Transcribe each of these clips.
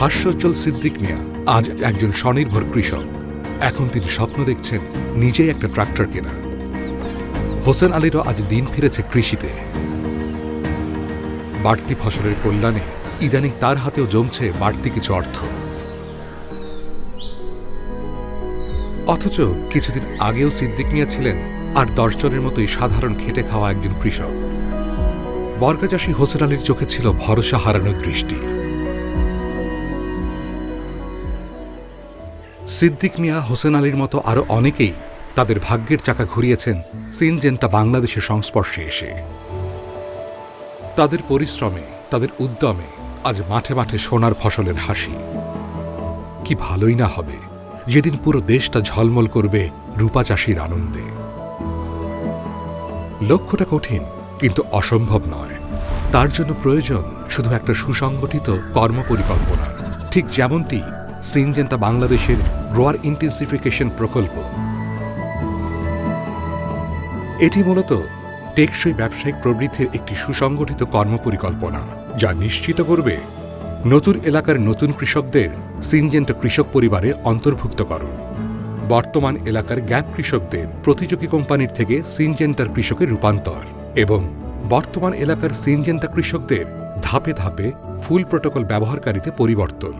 হাস্যোজ্জ্বল সিদ্দিক মিয়া আজ একজন স্বনির্ভর কৃষক। এখন তিনি স্বপ্ন দেখছেন নিজেই একটা ট্রাক্টর কেনা। হোসেন আলীরও আজ দিন ফিরেছে কৃষিতে। বাড়তি ফসলের কল্যাণে ইদানিং তার হাতেও জমছে বাড়তি কিছু অর্থ। অথচ কিছুদিন আগেও সিদ্দিক মিয়া ছিলেন আর 10 জনের মতোই সাধারণ খেটে খাওয়া একজন কৃষক। বর্গাচাষী হোসেন আলীর চোখে ছিল ভরসা হারানোর দৃষ্টি। সিদ্দিক মিয়া, হোসেন আলীর মতো আরো অনেকেই তাদের ভাগ্যের চাকা ঘুরিয়েছেন সিনজেন্টা বাংলাদেশের সংস্পর্শে এসে। তাদের পরিশ্রমে, তাদের উদ্যমে আজ মাঠে মাঠে সোনার ফসলের হাসি। কি ভালোই না হবে যেদিন পুরো দেশটা ঝলমল করবে রূপা চাষির আনন্দে। লক্ষ্যটা কঠিন, কিন্তু অসম্ভব নয়। তার জন্য প্রয়োজন শুধু একটা সুসংগঠিত কর্মপরিকল্পনার, ঠিক যেমনটি সিনজেন্টা বাংলাদেশের গ্রোয়ার ইন্টেন্সিফিকেশন প্রকল্প। এটি মূলত টেকসই ব্যবসায়িক প্রবৃদ্ধির একটি সুসংগঠিত কর্মপরিকল্পনা, যা নিশ্চিত করবে নতুন এলাকার নতুন কৃষকদের সিনজেন্টা কৃষক পরিবারে অন্তর্ভুক্তকরণ, বর্তমান এলাকার গ্যাপ কৃষকদের প্রতিযোগী কোম্পানির থেকে সিনজেন্টার কৃষকের রূপান্তর, এবং বর্তমান এলাকার সিনজেন্টা কৃষকদের ধাপে ধাপে ফুল প্রোটোকল ব্যবহারকারীতে পরিবর্তন।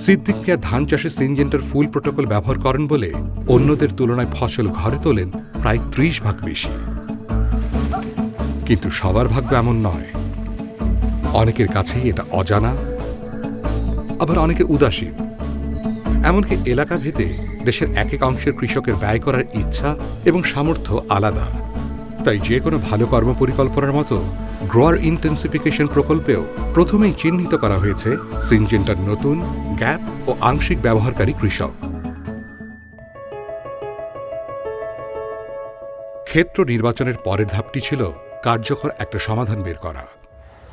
সিদ্দিক মিয়া ধান চাষে সিনজেন্টার ফুল প্রোটোকল ব্যবহার করেন বলে অন্যদের তুলনায় ফসল ঘরে তোলেন প্রায় 30 ভাগ বেশি। কিন্তু সবার ভাগ্য এমন নয়। অনেকের কাছেই এটা অজানা, আবার অনেকে উদাসীন। এমনকি এলাকা ভেদে দেশের এক এক অংশের কৃষকের ব্যয় করার ইচ্ছা এবং সামর্থ্য আলাদা। তাই যে কোনো ভালো কর্মপরিকল্পনার মতো গ্রোয়ার ইন্টেন্সিফিকেশন প্রকল্পেও প্রথমেই চিহ্নিত করা হয়েছে সিনজেন্টার নতুন, গ্যাপ ও আংশিক ব্যবহারকারী কৃষক। ক্ষেত্র নির্বাচনের পরের ধাপটি ছিল কার্যকর একটা সমাধান বের করা,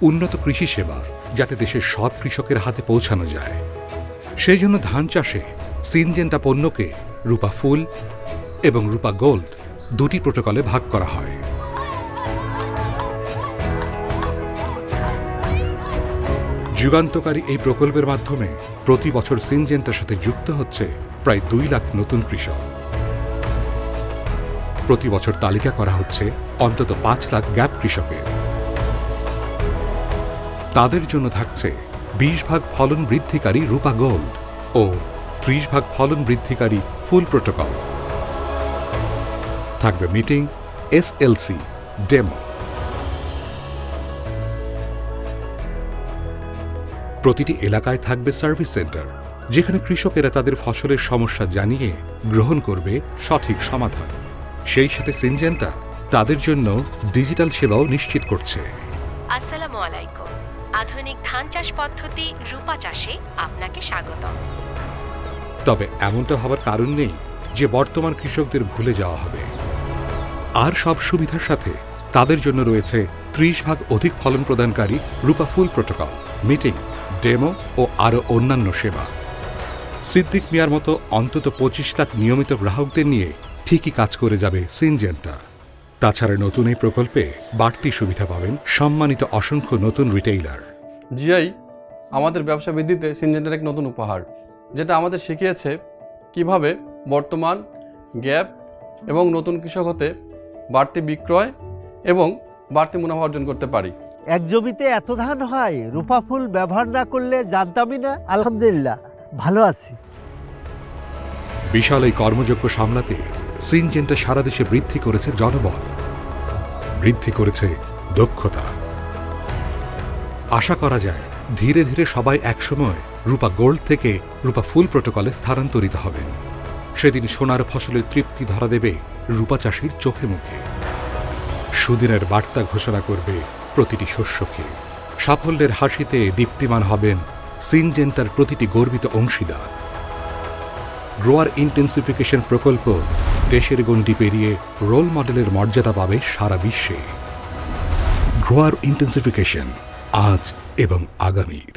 উন্নত কৃষি সেবা যাতে দেশের সব কৃষকের হাতে পৌঁছানো যায়। সেই জন্য ধান চাষে সিনজেন্টা পণ্যকে রূপা ফুল এবং রূপা গোল্ড দুটি প্রোটোকলে ভাগ করা হয়। যুগান্তকারী এই প্রকল্পের মাধ্যমে প্রতি বছর সিনজেন্টার সাথে যুক্ত হচ্ছে প্রায় 2 লাখ নতুন কৃষক। প্রতি বছর তালিকা করা হচ্ছে অন্তত 5 লাখ গ্যাপ কৃষকের। তাদের জন্য থাকছে 20 ভাগ ফলন বৃদ্ধিকারী রূপা গোল্ড ও 30 ভাগ ফলন বৃদ্ধিকারী ফুল প্রোটোকল। থাকবে মিটিং, এসএলসি, ডেমো। প্রতিটি এলাকায় থাকবে সার্ভিস সেন্টার, যেখানে কৃষকেরা তাদের ফসলের সমস্যা জানিয়ে গ্রহণ করবে সঠিক সমাধান। সেই সাথে সিনজেন্টা তাদের জন্য ডিজিটাল সেবাও নিশ্চিত করছে। আসসালামু আলাইকুম। আধুনিক ধান চাষ পদ্ধতি রূপা চাষে আপনাকে স্বাগতম। তবে এমনটা হবার কারণ নেই যে বর্তমান কৃষকদের ভুলে যাওয়া হবে। আর সব সুবিধার সাথে তাদের জন্য রয়েছে 30 ভাগ অধিক ফলন প্রদানকারী রূপা ফুল প্রোটোকল, মিটিং, ডেমো ও আরও অন্যান্য সেবা। সিদ্দিক মিয়ার মতো অন্তত 25 লাখ নিয়মিত গ্রাহকদের নিয়ে ঠিকই কাজ করে যাবে সিনজেন্টা। তাছাড়া নতুন এই প্রকল্পে বাড়তি সুবিধা পাবেন সম্মানিত অসংখ্য নতুন রিটেইলার। জিআই আমাদের ব্যবসা বৃদ্ধিতে সিনজেন্টার এক নতুন উপহার, যেটা আমাদের শিখিয়েছে কিভাবে বর্তমান, গ্যাপ এবং নতুন কৃষক হতে বাড়তি বিক্রয় এবং বাড়তি মুনাফা অর্জন করতে পারি। এক জমিতে এত ধান হয়, রূপা ফুল ব্যবহার না করলে জানতামই না। আলহামদুলিল্লাহ ভালো আছি। বিশাল এই কর্মযজ্ঞ সামলাতে সিনজেন্টা সারা দেশে বৃদ্ধি করেছে জনবল, বৃদ্ধি করেছে দক্ষতা। আশা করা যায় ধীরে ধীরে সবাই একসময় রূপা গোল্ড থেকে রূপা ফুল প্রোটোকলে স্থানান্তরিত হবেন। সেদিন সোনার ফসলের তৃপ্তি ধরা দেবে রূপা চাষির চোখে মুখে। সুদিনের বার্তা ঘোষণা করবে প্রতিটি শস্যকে। সাফল্যের হাসিতে দীপ্তিমান হবেন সিনজেন্টার প্রতিটি গর্বিত অংশীদার। গ্রোয়ার ইন্টেন্সিফিকেশন প্রকল্প দেশের গণ্ডি পেরিয়ে রোল মডেলের মর্যাদা পাবে সারা বিশ্বে। গ্রোয়ার ইন্টেন্সিফিকেশন আজ এবং আগামীর।